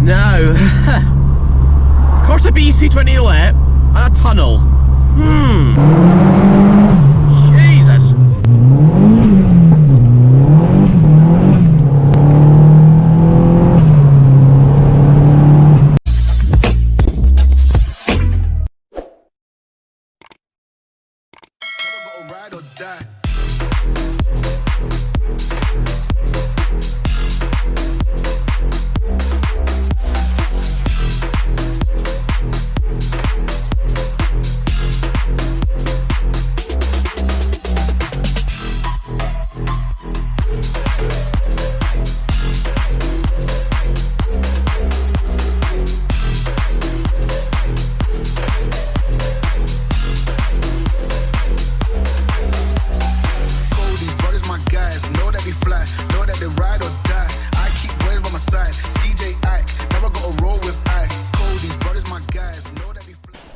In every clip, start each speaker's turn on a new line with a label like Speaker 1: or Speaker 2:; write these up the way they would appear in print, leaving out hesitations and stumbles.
Speaker 1: Now, Corsa B C20LET and a tunnel. Jesus.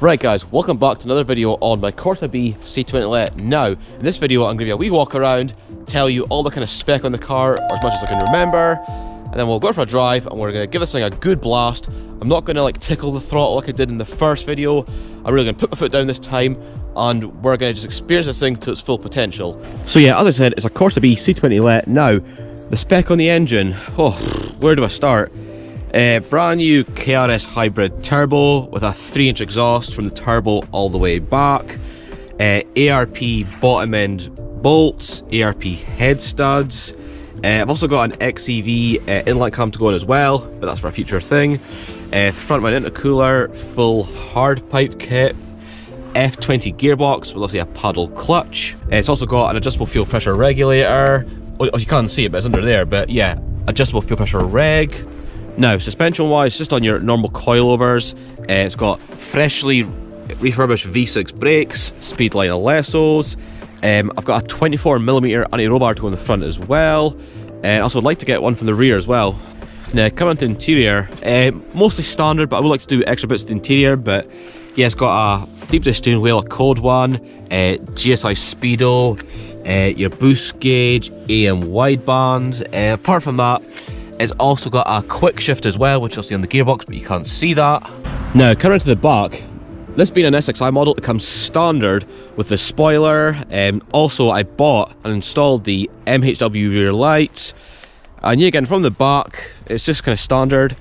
Speaker 1: Right guys, welcome back to another video on my Corsa B C20LET. Now, in this video I'm going to give you a wee walk around, tell you all the kind of spec on the car, or as much as I can remember, and then we'll go for a drive and we're going to give this thing a good blast. I'm not going to like tickle the throttle like I did in the first video. I'm really going to put my foot down this time and we're going to just experience this thing to its full potential. So yeah, as I said, it's a Corsa B C20LET. Now, the spec on the engine, oh, where do I start? Brand new KRS Hybrid turbo with a 3-inch exhaust from the turbo all the way back. ARP bottom end bolts, ARP head studs. I've also got an XEV inlet cam to go on as well, but that's for a future thing. Front mount intercooler, full hard pipe kit. F20 gearbox with obviously a paddle clutch. It's also got an adjustable fuel pressure regulator. Oh, you can't see it, but it's under there. But yeah, adjustable fuel pressure reg. Now, suspension wise, just on your normal coilovers. It's got freshly refurbished V6 brakes, Speedline Alessos. I've got a 24mm anti-roll bar to go in the front as well. And also I'd like to get one from the rear as well. Now, coming on to the interior, mostly standard, but I would like to do extra bits to the interior. But yeah, it's got a deep dish steering wheel, a code one, GSI speedo, your boost gauge, AM wideband. Apart from that, it's also got a quick shift as well, which you'll see on the gearbox, but you can't see that. Now, coming to the back, this being an SXI model, it comes standard with the spoiler. Also, I bought and installed the MHW rear lights. And yeah, again, from the back, it's just kind of standard.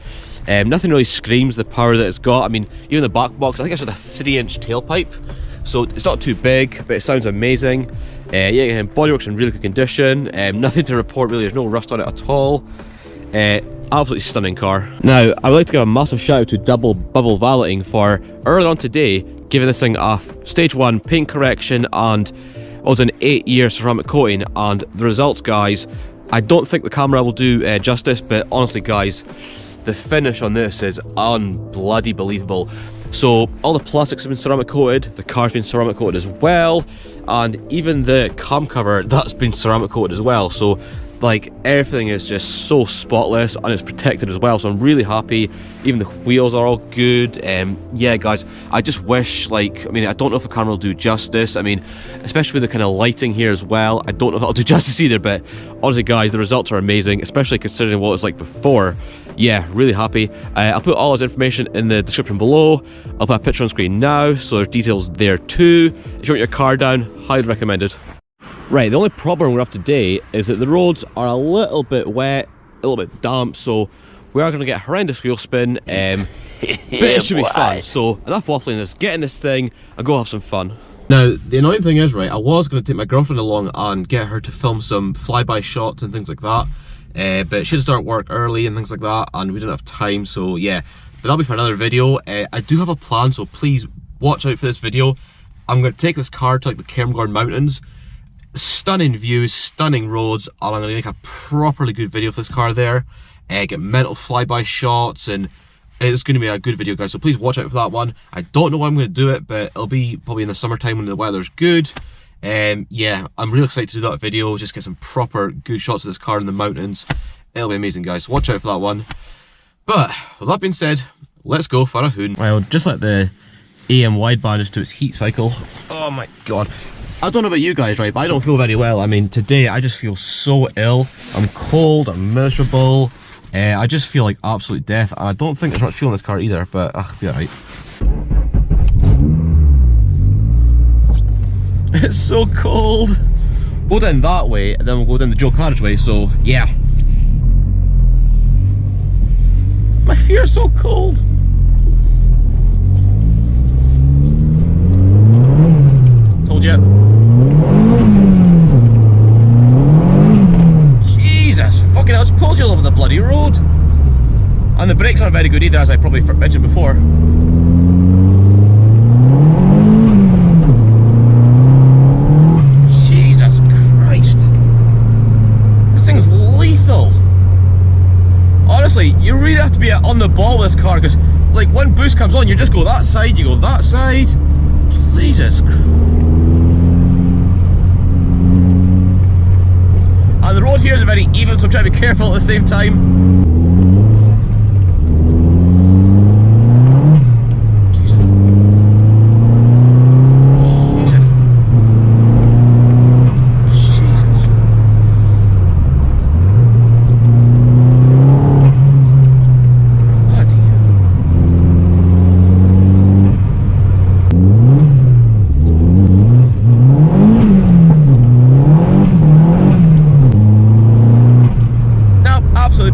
Speaker 1: Nothing really screams the power that it's got. I mean, even the back box, I think it's got a 3-inch tailpipe. So it's not too big, but it sounds amazing. Yeah, again, bodywork's in really good condition. Nothing to report really, there's no rust on it at all. Absolutely stunning car. Now, I would like to give a massive shout out to Double Bubble Valeting for earlier on today giving this thing a stage 1 paint correction and it was an 8-year ceramic coating, and the results, guys, I don't think the camera will do justice, but honestly guys, the finish on this is unbloody believable. So all the plastics have been ceramic coated, the car's been ceramic coated as well, and even the cam cover, that's been ceramic coated as well. So like everything is just so spotless and it's protected as well, so I'm really happy. Even the wheels are all good. Yeah guys, I just wish, like, I mean, I don't know if the camera will do justice. I mean, especially with the kind of lighting here as well, I don't know if that'll do justice either, but honestly guys, the results are amazing, especially considering what it was like before. Yeah, really happy. I'll put all his information in the description below. I'll put a picture on screen now, so there's details there too. If you want your car down, highly recommended. Right, the only problem we're up today is that the roads are a little bit wet, a little bit damp, so we are going to get a horrendous wheel spin, but it should be fun. So enough waffling this, get in this thing and go have some fun. Now, the annoying thing is, right, I was going to take my girlfriend along and get her to film some flyby shots and things like that, but she had to start work early and things like that, and we didn't have time, so yeah, but that'll be for another video. I do have a plan, so please watch out for this video. I'm going to take this car to like the Cairngorm Mountains. Stunning views, stunning roads, and I'm going to make a properly good video for this car there. Get mental flyby shots, and it's going to be a good video, guys, so please watch out for that one. I don't know when I'm going to do it, but it'll be probably in the summertime when the weather's good. Yeah, I'm really excited to do that video, just get some proper good shots of this car in the mountains. It'll be amazing, guys, so watch out for that one. But with that being said, let's go for a hoon. Right, I'll just let the AM wideband just do its heat cycle. Oh my god. I don't know about you guys, right, but I don't feel very well. I mean, today I just feel so ill. I'm cold, I'm miserable. I just feel like absolute death, and I don't think there's much fuel in this car either, but I'll be alright. It's so cold. Go down that way, and then we'll go down the dual carriageway, so yeah. My feet are so cold. Told you. Jesus, fucking hell, it's pulls you all over the bloody road. And the brakes aren't very good either, as I probably mentioned before. Jesus Christ. This thing's lethal. Honestly, you really have to be on the ball with this car, because like when boost comes on, you just go that side, you go that side. Jesus Christ. And the road here isn't very even, so I'm trying to be careful at the same time. Jesus. Jesus. Jesus. Bloody hell.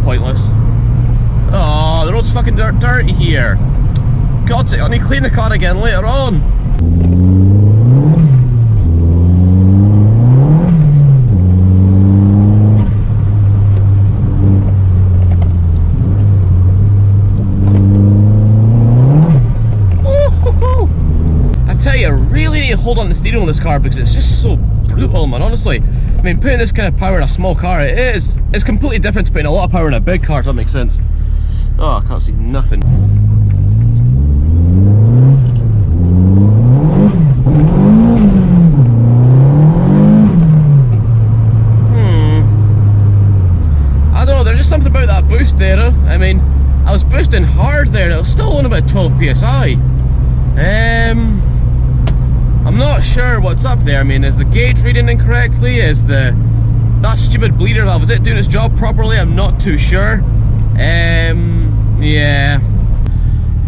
Speaker 1: Pointless. Oh, the road's fucking dirty here. God's sake, I need to clean the car again later on. I tell you, I really need to hold on the steering wheel of this car because it's just so brutal, man, honestly. I mean, putting this kind of power in a small car, it's completely different to putting a lot of power in a big car, if that makes sense. Oh, I can't see nothing. I don't know, there's just something about that boost there. I mean, I was boosting hard there, and it was still on about 12 psi. I'm not sure what's up there. I mean, is the gauge reading incorrectly? Is that stupid bleeder valve, is it doing its job properly? I'm not too sure. Yeah.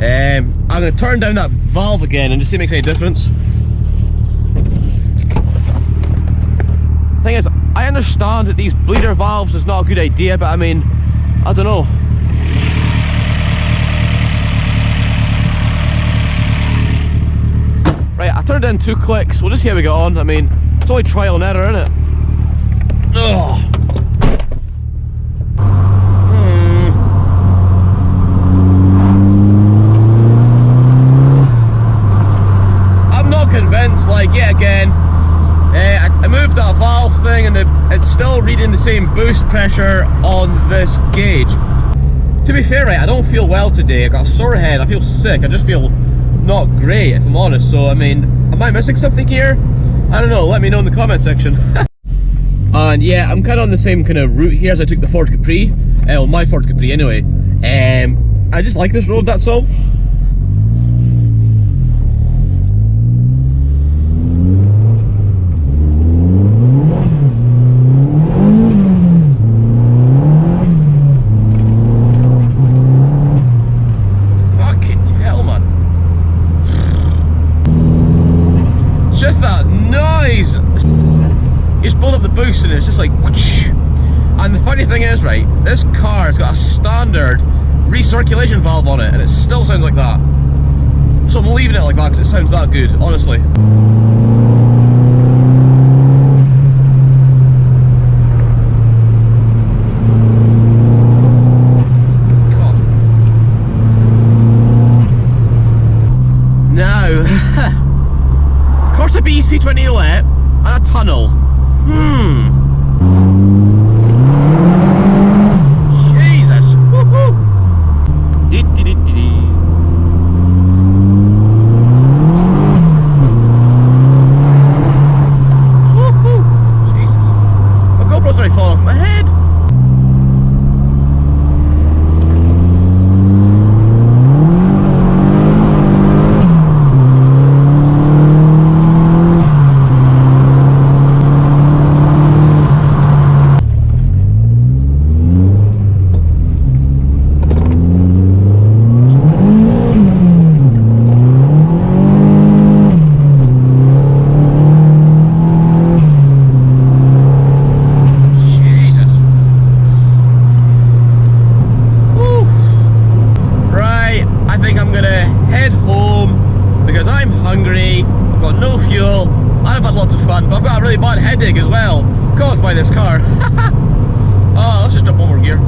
Speaker 1: I'm going to turn down that valve again and just see if it makes any difference. Thing is, I understand that these bleeder valves is not a good idea, but I mean, I don't know. Right, I turned in 2 clicks, we'll just see how we get on. I mean, it's only trial and error, isn't it? Ugh. I'm not convinced, like, yet again. I moved that valve thing and it's still reading the same boost pressure on this gauge. To be fair, right, I don't feel well today. I got a sore head, I feel sick, I just feel not great, if I'm honest. So I mean, am I missing something here? I don't know, let me know in the comment section. And yeah, I'm kind of on the same kind of route here as I took the Ford Capri. Well, my Ford Capri anyway. I just like this road, that's all. Boost and it's just like whoosh. And the funny thing is, right, this car has got a standard recirculation valve on it and it still sounds like that. So I'm leaving it like that because it sounds that good, honestly. God. Now Corsa B C20LET and a tunnel. Jesus! Woohoo! Woohoo! Jesus. My GoPro's already falling off my head. hungry, I've got no fuel, I've had lots of fun, but I've got a really bad headache as well, caused by this car. Oh, let's just drop one more gear.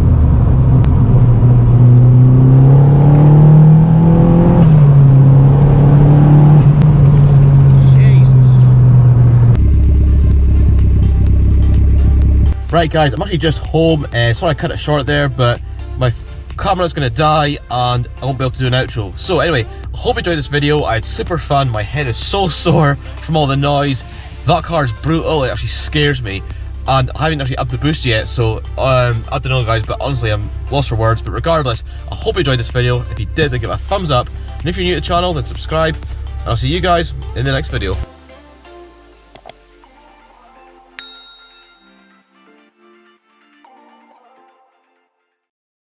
Speaker 1: Right guys, I'm actually just home. Sorry I cut it short there, but my camera's gonna die and I won't be able to do an outro. So anyway, I hope you enjoyed this video. I had super fun. My head is so sore from all the noise. That car is brutal. It actually scares me. And I haven't actually upped the boost yet, so I don't know guys, but honestly I'm lost for words. But regardless, I hope you enjoyed this video. If you did, then give it a thumbs up. And if you're new to the channel, then subscribe. And I'll see you guys in the next video.